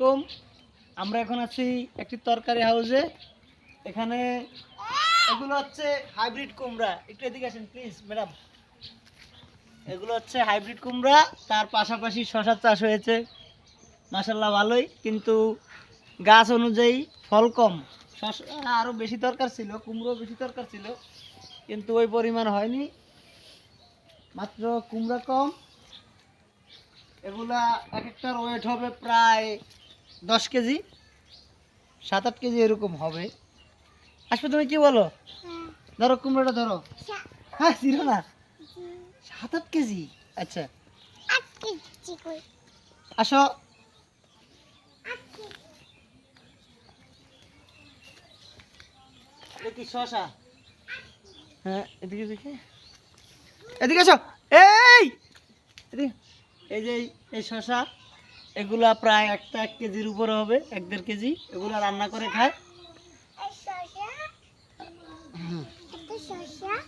আলাইকুম। আমরা এখন আছি একটি তরকারি হাউসে। এখানে এগুলো হচ্ছে হাইব্রিড কুমড়া। একটু এদিকে আসেন প্লিজ ম্যাডাম। এগুলো হচ্ছে হাইব্রিড কুমড়া, তার পাশাপাশি শশার চাষ হয়েছে। মাশাল্লাহ ভালোই, কিন্তু গাছ অনুযায়ী ফল কম। শশা আরও বেশি দরকার ছিল, কুমড়ো বেশি দরকার ছিল, কিন্তু ওই পরিমাণ হয়নি, মাত্র কুমড়া কম। এগুলা এক একটার ওয়েট হবে প্রায় 10 কেজি, 7-8 কেজি এরকম হবে। আসবে, তুমি কি বলো? ধরো কুমড়োটা ধরো। হ্যাঁ, ছিল না, 7-8 কেজি। আচ্ছা আসো। কি শশা? হ্যাঁ, এদিকে দেখে, এদিকে আসো। এই এদিকে। এই যে এই শশা, এগুলা প্রায় একটা 1 কেজির উপরে হবে, 1-1.5 কেজি। এগুলা রান্না করে খায়।